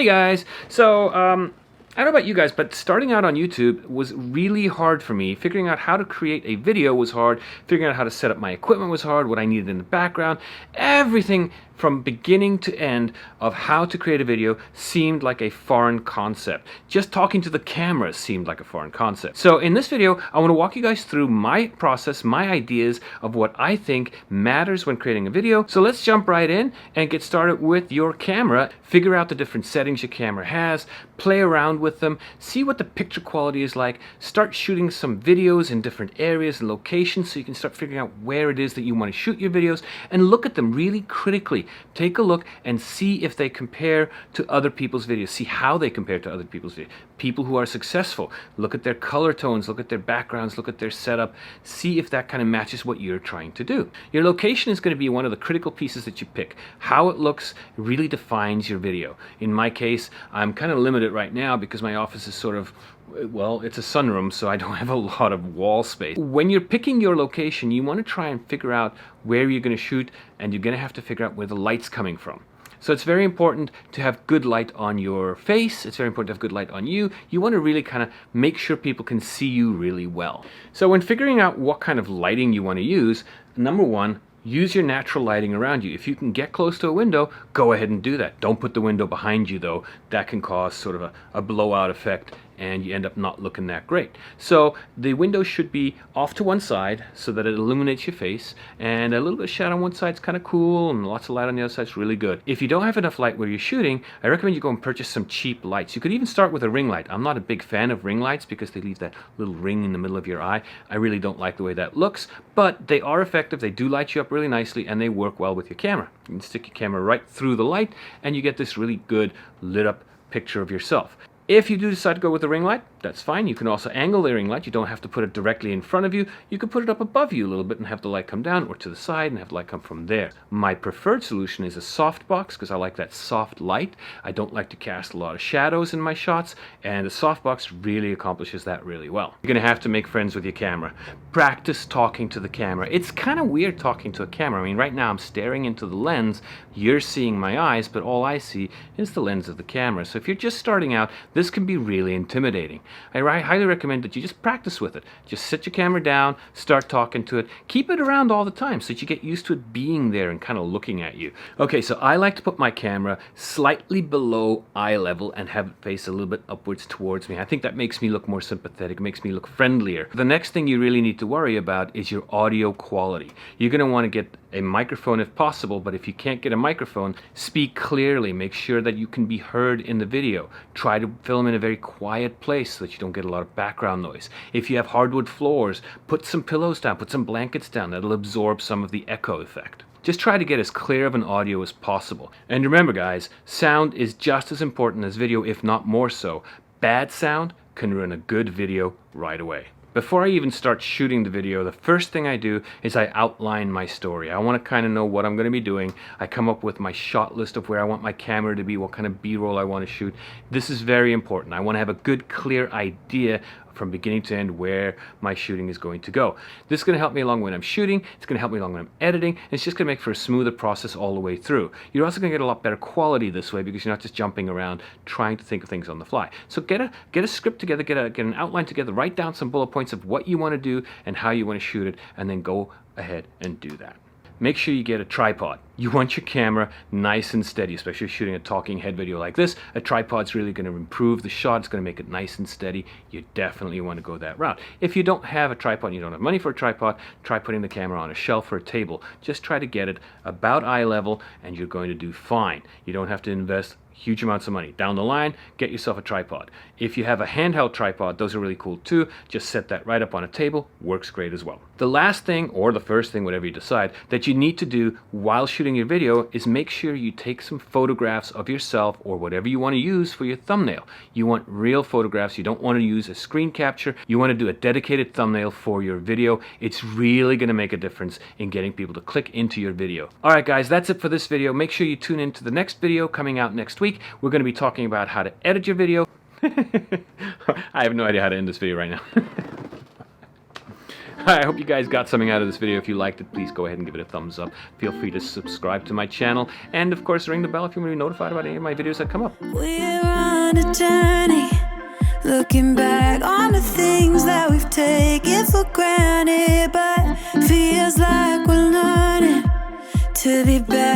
Hey guys! I don't know about you guys, but starting out on YouTube was really hard for me. Figuring out how to create a video was hard. Figuring out how to set up my equipment was hard, what I needed in the background. Everything from beginning to end of how to create a video seemed like a foreign concept. Just talking to the camera seemed like a foreign concept. So in this video, I want to walk you guys through my process, my ideas of what I think matters when creating a video. So let's jump right in and get started with your camera. Figure out the different settings your camera has, play around with them, see what the picture quality is like, start shooting some videos in different areas and locations so you can start figuring out where it is that you want to shoot your videos, and look at them really critically. Take a look and see if they compare to other people's videos. See how they compare to other people's videos. People who are successful. Look at their color tones, look at their backgrounds, look at their setup. See if that kind of matches what you're trying to do. Your location is going to be one of the critical pieces that you pick. How it looks really defines your video. In my case, I'm kind of limited right now because my office is sort of, well, it's a sunroom, so I don't have a lot of wall space. When you're picking your location, you want to try and figure out where you're going to shoot, and you're going to have to figure out where the light's coming from. So it's very important to have good light on your face. It's very important to have good light on you. You want to really kind of make sure people can see you really well. So when figuring out what kind of lighting you want to use, number one, use your natural lighting around you. If you can get close to a window, go ahead and do that. Don't put the window behind you though. That can cause sort of a blowout effect and you end up not looking that great. So the window should be off to one side so that it illuminates your face, and a little bit of shadow on one side is kind of cool, and lots of light on the other side is really good. If you don't have enough light where you're shooting, I recommend you go and purchase some cheap lights. You could even start with a ring light. I'm not a big fan of ring lights because they leave that little ring in the middle of your eye. I really don't like the way that looks, but they are effective. They do light you up really nicely, and they work well with your camera. You can stick your camera right through the light and you get this really good lit up picture of yourself. If you do decide to go with a ring light, that's fine. You can also angle the ring light. You don't have to put it directly in front of you. You can put it up above you a little bit and have the light come down, or to the side and have the light come from there. My preferred solution is a softbox because I like that soft light. I don't like to cast a lot of shadows in my shots, and the softbox really accomplishes that really well. You're going to have to make friends with your camera. Practice talking to the camera. It's kind of weird talking to a camera. I mean, right now I'm staring into the lens. You're seeing my eyes, but all I see is the lens of the camera. So if you're just starting out, this can be really intimidating. I highly recommend that you just practice with it. Just sit your camera down, start talking to it. Keep it around all the time so that you get used to it being there and kind of looking at you. Okay, so I like to put my camera slightly below eye level and have it face a little bit upwards towards me. I think that makes me look more sympathetic, makes me look friendlier. The next thing you really need to worry about is your audio quality. You're going to want to get a microphone if possible, but if you can't get a microphone, speak clearly. Make sure that you can be heard in the video. Try to film in a very quiet place so that you don't get a lot of background noise. If you have hardwood floors, put some pillows down, put some blankets down. That'll absorb some of the echo effect. Just try to get as clear of an audio as possible. And remember guys, sound is just as important as video, if not more so. Bad sound can ruin a good video right away. Before I even start shooting the video, the first thing I do is I outline my story. I want to kind of know what I'm going to be doing. I come up with my shot list of where I want my camera to be, what kind of B-roll I want to shoot. This is very important. I want to have a good, clear idea from beginning to end where my shooting is going to go. This is going to help me along when I'm shooting. It's going to help me along when I'm editing. And it's just going to make for a smoother process all the way through. You're also going to get a lot better quality this way because you're not just jumping around trying to think of things on the fly. So get a script together, get an outline together, write down some bullet points of what you want to do and how you want to shoot it, and then go ahead and do that. Make sure you get a tripod. You want your camera nice and steady, especially if you're shooting a talking head video like this. A tripod's really going to improve the shot. It's going to make it nice and steady. You definitely want to go that route. If you don't have a tripod and you don't have money for a tripod, try putting the camera on a shelf or a table. Just try to get it about eye level and you're going to do fine. You don't have to invest huge amounts of money. Down the line, get yourself a tripod. If you have a handheld tripod, those are really cool too. Just set that right up on a table. Works great as well. The last thing, or the first thing, whatever you decide, that you need to do while shooting your video is make sure you take some photographs of yourself or whatever you want to use for your thumbnail. You want real photographs. You don't want to use a screen capture. You want to do a dedicated thumbnail for your video. It's really going to make a difference in getting people to click into your video. Alright guys, that's it for this video. Make sure you tune in to the next video coming out next week. We're going to be talking about how to edit your video. I have no idea how to end this video right now. I hope you guys got something out of this video. If you liked it, please go ahead and give it a thumbs up. Feel free to subscribe to my channel. And of course, ring the bell if you want to be notified about any of my videos that come up. We're on a journey, looking back on the things that we've taken for granted, but feels like we're learning to be better.